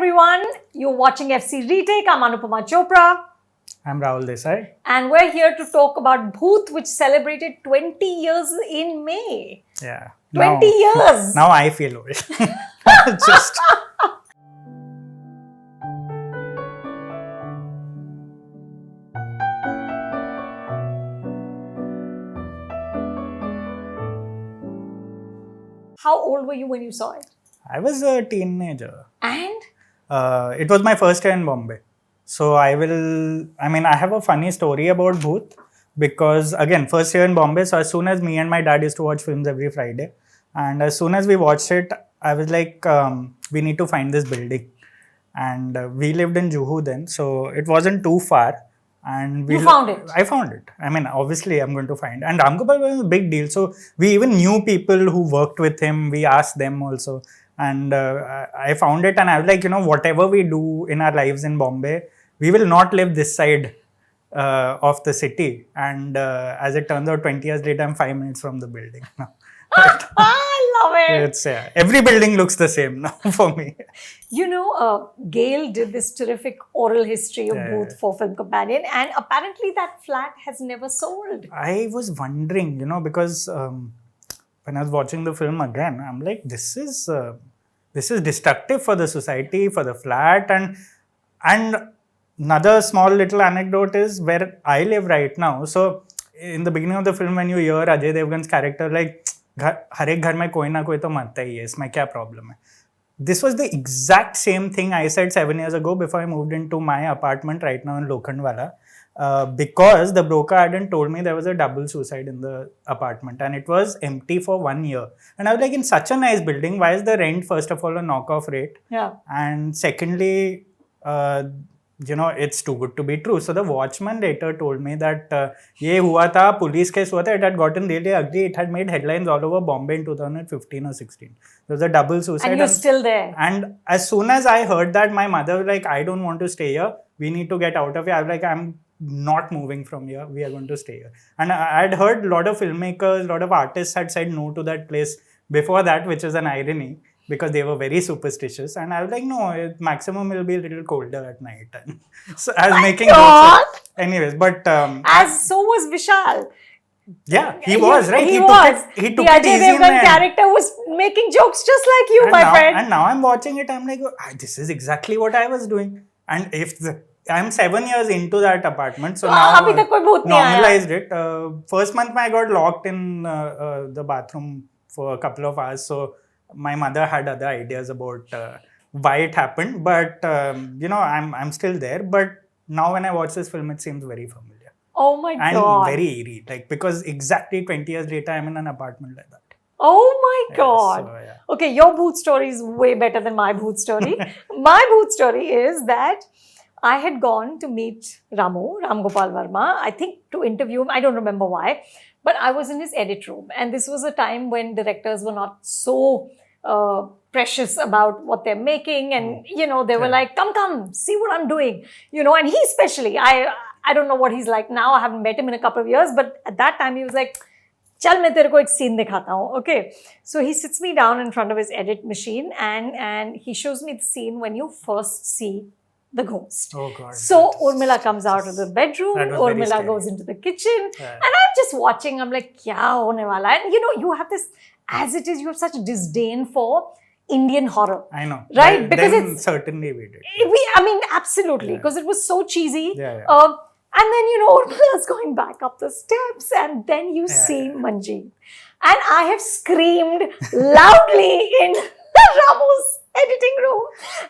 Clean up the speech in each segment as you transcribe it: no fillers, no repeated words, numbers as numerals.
everyone. You're watching FC Retake. I'm Anupama Chopra. I'm Rahul Desai. And we're here to talk about Bhoot, which celebrated 20 years in May. Yeah. 20 years. Now I feel old. Just. How old were you when you saw it? I was a teenager. And? It was my first year in Bombay. So I have a funny story about Bhoot because, again, first year in Bombay. So as soon as me and my dad used to watch films every Friday, and as soon as we watched it, I was like, we need to find this building. And we lived in Juhu then, so it wasn't too far. And you found it? I found it. Obviously, I'm going to find. And Ram Gopal was a big deal. So we even knew people who worked with him. We asked them also. And I found it and I was like, whatever we do in our lives in Bombay, we will not live this side of the city. And as it turns out, 20 years later, I'm 5 minutes from the building now. I love it. It's every building looks the same now for me. Gail did this terrific oral history of Bhoot for Film Companion, and apparently that flat has never sold. I was wondering, because when I was watching the film again, I'm like, this is destructive for the society, for the flat, and another small little anecdote is where I live right now. So in the beginning of the film, when you hear Ajay Devgan's character like, हर एक घर में कोई ना कोई तो मरता ही है, इसमें क्या problem है? This was the exact same thing I said 7 years ago before I moved into my apartment right now in Lokhandwala. Because the broker hadn't told me there was a double suicide in the apartment and it was empty for 1 year. And I was like, in such a nice building, why is the rent, first of all, a knockoff rate? Yeah. And secondly, it's too good to be true. So the watchman later told me that ये हुआ था, police case हुआ था, it had gotten really ugly. It had made headlines all over Bombay in 2015 or 16. There was a double suicide. And you're still there. And as soon as I heard that, my mother was like, I don't want to stay here. We need to get out of here. I was like, I'm not moving from here. We are going to stay here. And I had heard a lot of filmmakers, a lot of artists had said no to that place before that, which is an irony, because they were very superstitious. And I was like, no, maximum will be a little colder at night. And so I was making jokes. Anyways, but... so was Vishal. Yeah, he was, right? He was. He took the it Ajay easy in the Devgan end. character was making jokes just like you, friend. And now I'm watching it, I'm like, this is exactly what I was doing. And I'm 7 years into that apartment, so now abhi tak koi bhoot nahi normalized it. First month I got locked in the bathroom for a couple of hours, so my mother had other ideas about why it happened, but I'm still there. But now when I watch this film, it seems very familiar. Oh my God. And very eerie, because exactly 20 years later, I'm in an apartment like that. Oh my God. So, yeah. Okay, your Bhoot story is way better than my Bhoot story. My Bhoot story is that I had gone to meet Ram Gopal Varma, I think to interview him. I don't remember why, but I was in his edit room. And this was a time when directors were not so precious about what they're making. And, they were like, come, see what I'm doing. And he especially, I don't know what he's like now. I haven't met him in a couple of years. But at that time, he was like, chal main tere ko ek scene dikhata hu. Okay. So he sits me down in front of his edit machine and he shows me the scene when you first see the ghost. Oh God. So Urmila comes out of the bedroom. Urmila goes into the kitchen. Yeah. And I'm just watching. I'm like, kya hone wala? And you have this, as it is, you have such disdain for Indian horror. I know. Right? Because then certainly we did. Absolutely. Because it was so cheesy. Yeah. And then, Urmila's going back up the steps and then you see Manjeet. And I have screamed loudly in Ramu's editing room.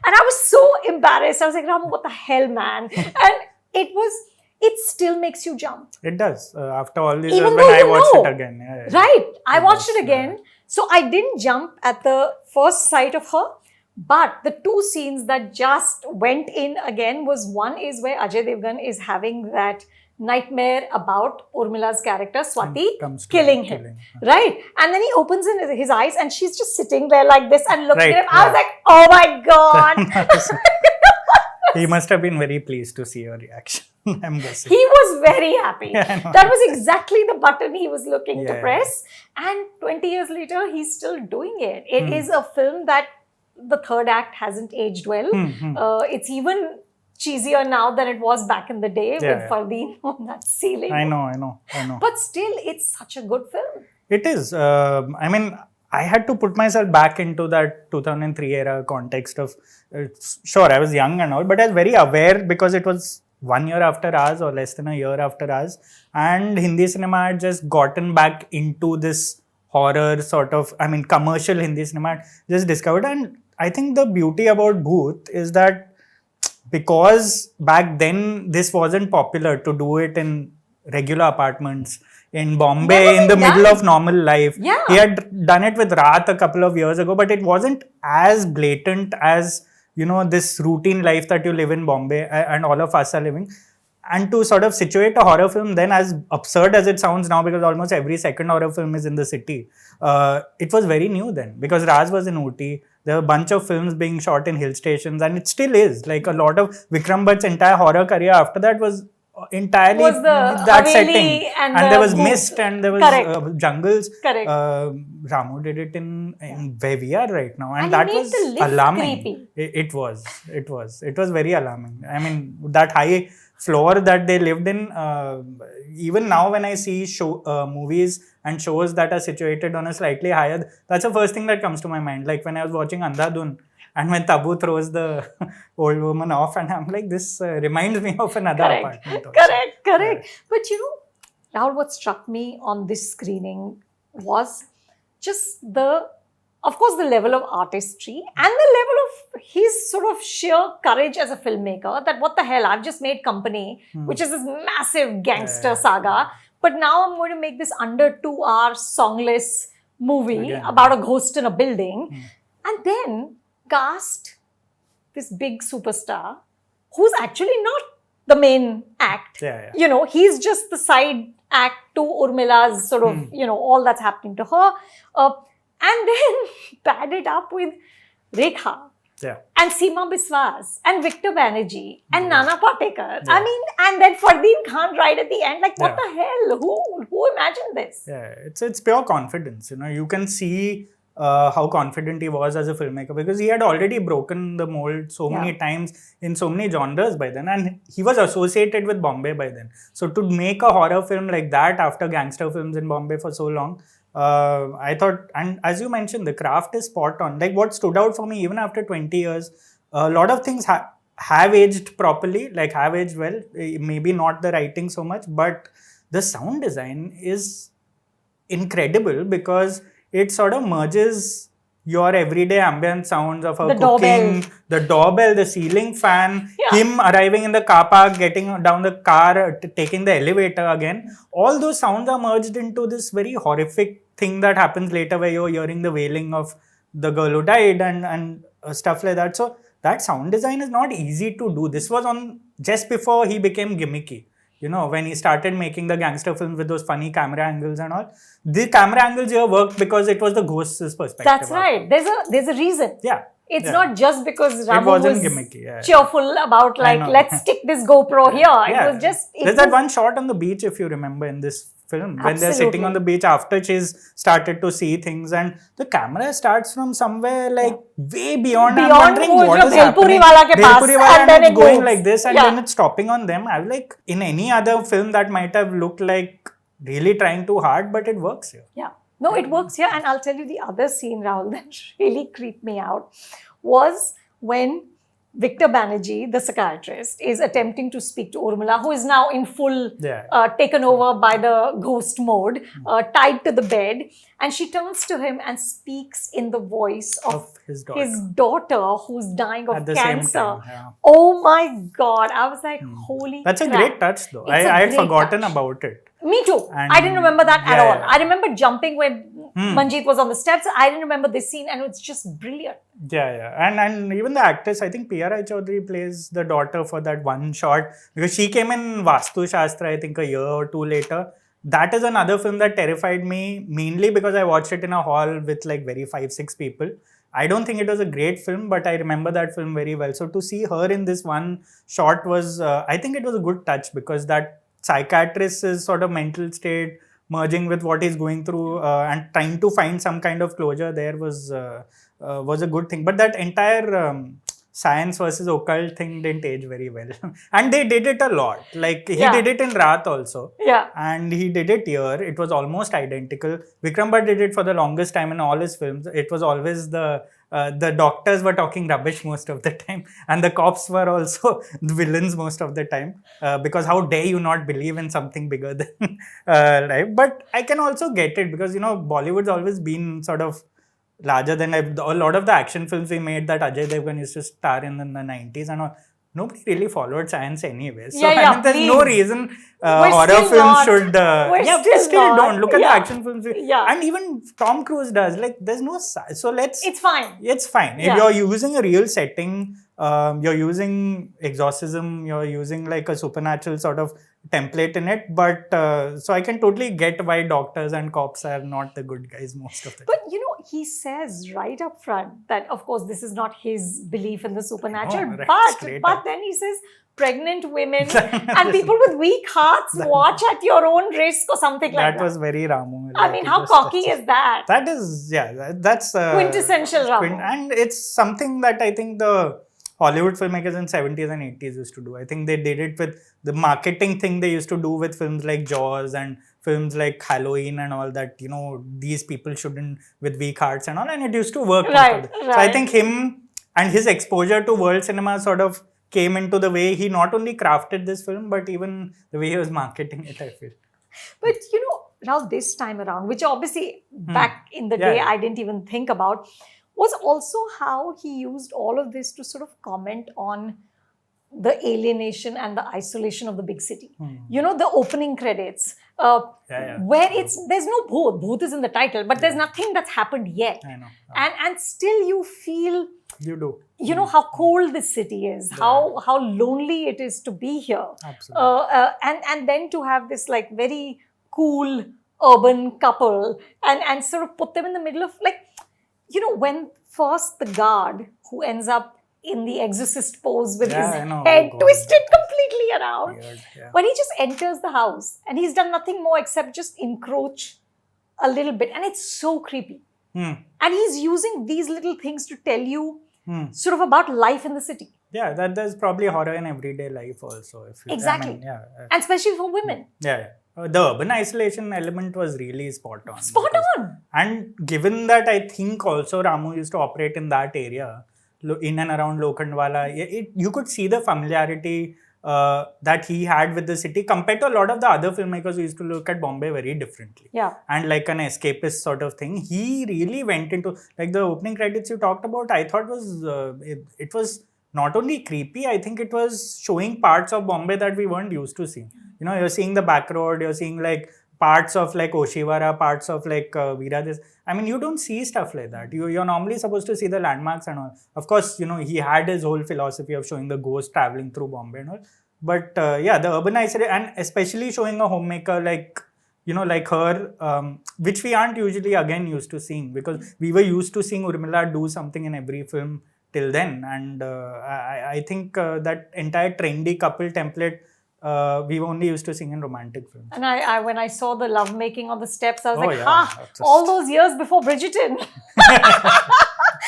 And I was so embarrassed. I was like, Ramu, what the hell, man? And it still makes you jump. It does. After all these Even years, though when I watched it again. Yeah. Right. I watched it again. So I didn't jump at the first sight of her. But the two scenes that just went in again was, one is where Ajay Devgan is having that nightmare about Urmila's character, Swati, killing him. Right? And then he opens his eyes and she's just sitting there like this and looking at him. I was like, oh my God. He must have been very pleased to see your reaction. I'm guessing. He was very happy. Yeah, that was exactly the button he was looking to press. And 20 years later, he's still doing it. It is a film that the third act hasn't aged well. It's even cheesier now than it was back in the day with Fardeen on that ceiling. I know. But still, it's such a good film. It is. I mean, I had to put myself back into that 2003 era context of, sure, I was young and all, but I was very aware because it was 1 year after ours or less than a year after ours. And Hindi cinema had just gotten back into this horror sort of, I mean, commercial Hindi cinema just discovered. And I think the beauty about Bhoot is that because back then this wasn't popular to do it in regular apartments in Bombay in the middle of normal life. Yeah. He had done it with Raat a couple of years ago, but it wasn't as blatant as, you know, this routine life that you live in Bombay and all of us are living. And to sort of situate a horror film then, as absurd as it sounds now, because almost every second horror film is in the city, it was very new then, because Raj was in Ooty. There were a bunch of films being shot in hill stations, and it still is. Like a lot of Vikram Bhatt's entire horror career after that was entirely that setting. And there was mist and there was jungles. Correct. Ramu did it in where we are right now. And he that made was the lift alarming. creepy. It was very alarming. I mean, that high floor that they lived in, even now when I see movies and shows that are situated on a slightly higher, that's the first thing that comes to my mind. Like when I was watching Andhadhun, and when Tabu throws the old woman off, and I'm like, this reminds me of another apartment. Also. Correct. But you know, Rahul, what struck me on this screening was just of course, the level of artistry and the level of his sort of sheer courage as a filmmaker, that what the hell, I've just made Company, which is this massive gangster saga, but now I'm going to make this under 2-hour songless movie about a ghost in a building, and then cast this big superstar who's actually not the main act. You know, he's just the side act to Urmila's sort of, you know, all that's happening to her. And then pad it up with Rekha and Seema Biswas and Victor Banerjee and Nana Patekar. I mean, and then Fardeen Khan right at the end. Like, what the hell? Who imagined this? Yeah, it's pure confidence. You know, you can see how confident he was as a filmmaker, because he had already broken the mold so many times in so many genres by then, and he was associated with Bombay by then. So to make a horror film like that after gangster films in Bombay for so long, I thought, and as you mentioned, the craft is spot on. Like what stood out for me even after 20 years, a lot of things have aged properly, like have aged well, maybe not the writing so much, but the sound design is incredible because it sort of merges your everyday ambient sounds of her cooking, the doorbell, the ceiling fan, him arriving in the car park, getting down the car, taking the elevator again. All those sounds are merged into this very horrific thing that happens later where you're hearing the wailing of the girl who died and stuff like that. So that sound design is not easy to do. This was on just before he became gimmicky. You know, when he started making the gangster films with those funny camera angles and all, the camera angles here worked because it was the ghost's perspective. That's right. There's a reason. Yeah. It's not just because Ramu was gimmicky, cheerful about like, let's stick this GoPro here. It was just... There's that one shot on the beach, if you remember, in this film, when they're sitting on the beach after she's started to see things, and the camera starts from somewhere like way beyond. I'm wondering what is happening. Bhelpuri wala and then it's going like this, and then it's stopping on them. I was like, in any other film that might have looked like really trying too hard, but it works here. Yeah. No, it works here. And I'll tell you the other scene, Rahul, that really creeped me out was when Victor Banerjee, the psychiatrist, is attempting to speak to Urmila, who is now in full taken over by the ghost mode, tied to the bed. And she turns to him and speaks in the voice of his daughter who's dying of cancer. Oh my God. I was like, holy That's a great touch though. I had forgotten about it. Me too. And I didn't remember that at all. I remember jumping when Manjeet was on the steps. I didn't remember this scene, and it's just brilliant. And even the actress, I think P.R.I. Chaudhary plays the daughter for that one shot, because she came in Vastu Shastra, I think a year or two later. That is another film that terrified me, mainly because I watched it in a hall with like very 5-6 people. I don't think it was a great film, but I remember that film very well. So to see her in this one shot was, I think it was a good touch, because that psychiatrist's sort of mental state merging with what he's going through and trying to find some kind of closure there was was a good thing. But that entire science versus occult thing didn't age very well. And they did it a lot. Like he did it in Raat also. Yeah. And he did it here. It was almost identical. Vikram Bhatt did it for the longest time in all his films. It was always the doctors were talking rubbish most of the time, and the cops were also the villains most of the time, because how dare you not believe in something bigger than life. But I can also get it, because Bollywood's always been sort of larger than life. A lot of the action films we made that Ajay Devgan used to star in the 90s and all, nobody really followed science anyway. So I mean, there's no reason horror films should. We still don't look at the action films. Yeah. And even Tom Cruise does. Like, there's no. So let's. It's fine. It's fine. If you're using a real setting, you're using exorcism, you're using like a supernatural sort of template in it. But so I can totally get why doctors and cops are not the good guys most of the time. But he says right up front that, of course, this is not his belief in the supernatural, but then he says pregnant women and people with weak hearts watch at your own risk or something like that. That was very Ramu. I mean, how cocky is that? That is, that's quintessential Ramu. And it's something that I think the Hollywood filmmakers in 70s and 80s used to do. I think they did it with the marketing thing they used to do with films like Jaws and films like Halloween and all that. These people shouldn't, with weak hearts and all, and it used to work. Right. So I think him and his exposure to world cinema sort of came into the way he not only crafted this film, but even the way he was marketing it, I feel. But now this time around, which obviously back in the day I didn't even think about, was also how he used all of this to sort of comment on the alienation and the isolation of the big city. The opening credits, where there's no Bhoot. Bhoot is in the title, but there's nothing that's happened yet. I know. And still you feel, you do. How cold this city is, how lonely it is to be here. Absolutely. And then to have this like very cool urban couple and sort of put them in the middle of like, when first the guard who ends up in the exorcist pose with his head twisted completely around, when he just enters the house and he's done nothing more except just encroach a little bit, and it's so creepy. And he's using these little things to tell you sort of about life in the city. Yeah, there's probably horror in everyday life also. Exactly. And especially for women. The urban isolation element was really spot on. Spot on! And given that I think also Ramu used to operate in that area, in and around Lokhandwala, you could see the familiarity that he had with the city compared to a lot of the other filmmakers who used to look at Bombay very differently. And like an escapist sort of thing. He really went into, like the opening credits you talked about, I thought it was not only creepy, I think it was showing parts of Bombay that we weren't used to seeing. You're seeing the back road, you're seeing like parts of like Oshiwara, parts of like Veera. I mean, you don't see stuff like that. You're normally supposed to see the landmarks and all. Of course, he had his whole philosophy of showing the ghost traveling through Bombay and all. But the urban isolation, and especially showing a homemaker like, like her, which we aren't usually again used to seeing, because we were used to seeing Urmila do something in every film till then. And I think that entire trendy couple template, we were only used to seeing in romantic films. And I when I saw the lovemaking on the steps, I was all those years before Bridgerton.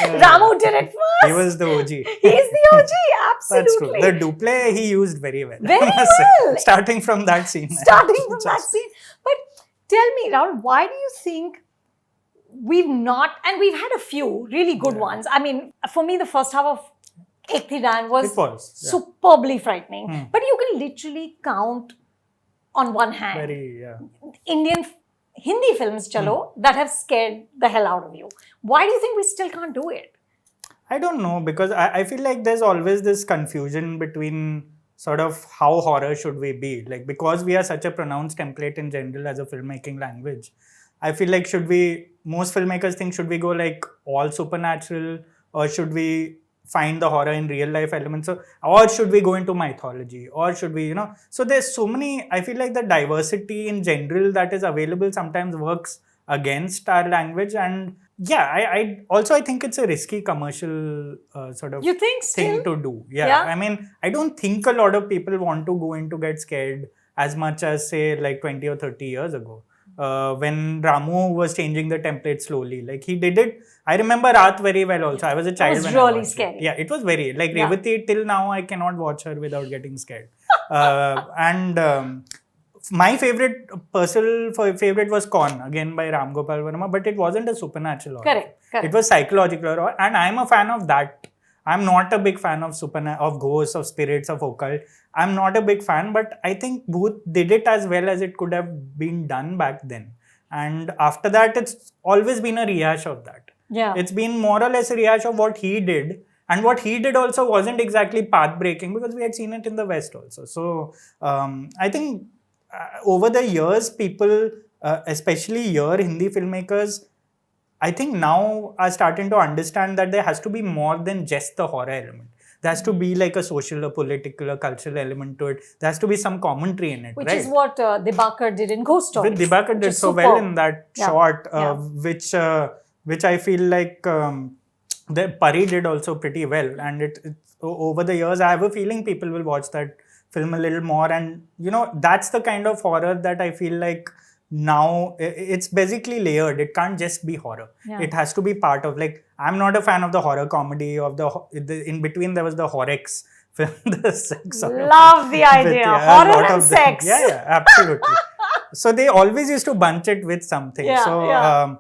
Ramu did it first. He was the OG. He's the OG, absolutely. That's true. The duple he used very well. Very well. Starting from that scene. But tell me, Rahul, why do you think we've had a few really good ones. I mean, for me, the first half of Ek Thi Dan was superbly frightening. But you can literally count on one hand Indian Hindi films, that have scared the hell out of you. Why do you think we still can't do it? I don't know, because I feel like there's always this confusion between sort of how horror should we be. Like, because we are such a pronounced template in general as a filmmaking language, I feel like most filmmakers think, should we go like all supernatural, or should we find the horror in real life elements, or should we go into mythology, or should we, so there's so many. I feel like the diversity in general that is available sometimes works against our language. And I also think it's a risky commercial sort of thing to do. I mean, I don't think a lot of people want to go in to get scared as much as say like 20 or 30 years ago. when Ramu was changing the template slowly. Like he did it. I remember Raat very well also. I was a child was when really I watched scary. it. Yeah, it was very, like Yeah. Revati, till now I cannot watch her without getting scared. And my favorite, personal favorite was Con, again by Ram Gopal Varma, but it wasn't a supernatural horror. Correct, correct. It was psychological horror, and I'm a fan of that. I'm not a big fan of of ghosts, of spirits, of occult. I'm not a big fan, but I think Bhoot did it as well as it could have been done back then. And after that, it's always been a rehash of that. Yeah. It's been more or less a rehash of what he did. And what he did also wasn't exactly path breaking, because we had seen it in the West also. So I think over the years, people, especially here, Hindi filmmakers, I think now are starting to understand that there has to be more than just the horror element. There has to be like a social, a political, a cultural element to it. There has to be some commentary in it, Which right? is what Dibakar did in Ghost Stories. With Dibakar did so well in that shot, which I feel like the Pari did also pretty well. And it over the years, I have a feeling people will watch that film a little more. And that's the kind of horror that I feel like now it's basically layered. It can't just be horror. Yeah. It has to be part of, like, I'm not a fan of the horror comedy of the in between there was the Horrocks film, the sex. Love the idea. Horror and sex. Yeah, absolutely. So they always used to bunch it with something. Yeah,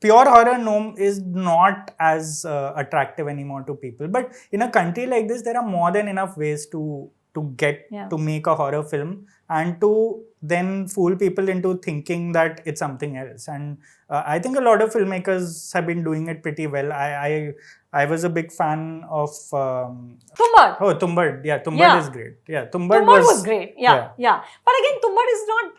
Pure horror is not as attractive anymore to people. But in a country like this, there are more than enough ways to get to make a horror film and to then fool people into thinking that it's something else. And I think a lot of filmmakers have been doing it pretty well. I was a big fan of Tumbad. Oh, Tumbad. Yeah, Tumbad is great. Yeah, Tumbad was great. Yeah. But again, Tumbad is not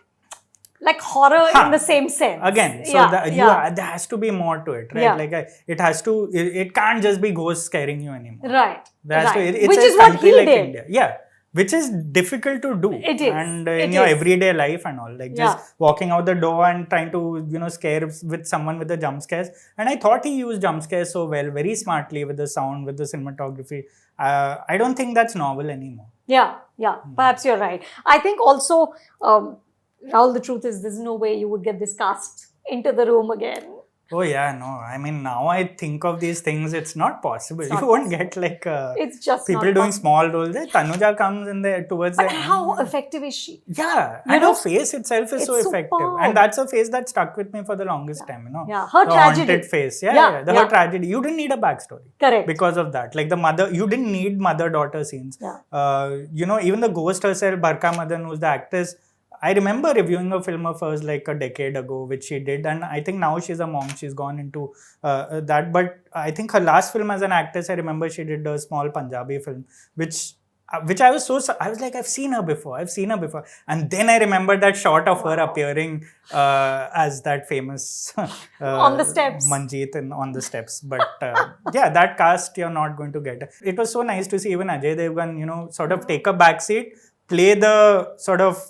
like horror in the same sense. Again, so there has to be more to it, right? Yeah. Like it has to. It can't just be ghosts scaring you anymore. Right. There has to. It's Which a is what country he like did. India. Yeah. Which is difficult to do. It is. And in your everyday life and all, like just walking out the door and trying to, scare with someone with the jump scares. And I thought he used jump scares so well, very smartly, with the sound, with the cinematography. I don't think that's novel anymore. Yeah. Perhaps you're right. I think also, Rahul, the truth is there's no way you would get this cast into the room again. Oh yeah, no. I mean, now I think of these things, it's not possible. You won't get like it's just people doing small roles. Tanuja comes in there towards but how effective is she? Yeah, and her face itself is so effective. Superb. And that's a face that stuck with me for the longest time, Yeah, her tragedy. Haunted face. Her tragedy. You didn't need a backstory. Correct. Because of that. Like the mother, you didn't need mother-daughter scenes. Yeah. Even the ghost herself, Barka Madan, who's the actress, I remember reviewing a film of hers like a decade ago, which she did, and I think now she's a monk. She's gone into that. But I think her last film as an actress, I remember she did a small Punjabi film, which I was like, I've seen her before, and then I remembered that shot of her appearing as that famous on the steps, Manjeet on the steps. But that cast you're not going to get. It was so nice to see even Ajay Devgan, sort of take a backseat, play the sort of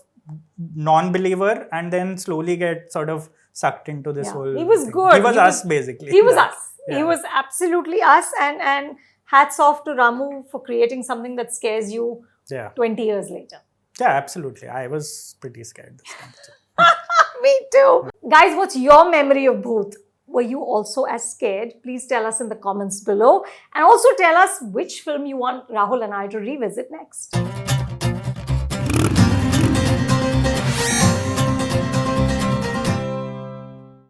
non-believer, and then slowly get sort of sucked into this whole he was thing. good. He was us basically. He was us. He was absolutely us, and hats off to Ramu for creating something that scares you 20 years later. Yeah, absolutely. I was pretty scared this time. Me too. Guys, what's your memory of Bhoot? Were you also as scared? Please tell us in the comments below, and also tell us which film you want Rahul and I to revisit next.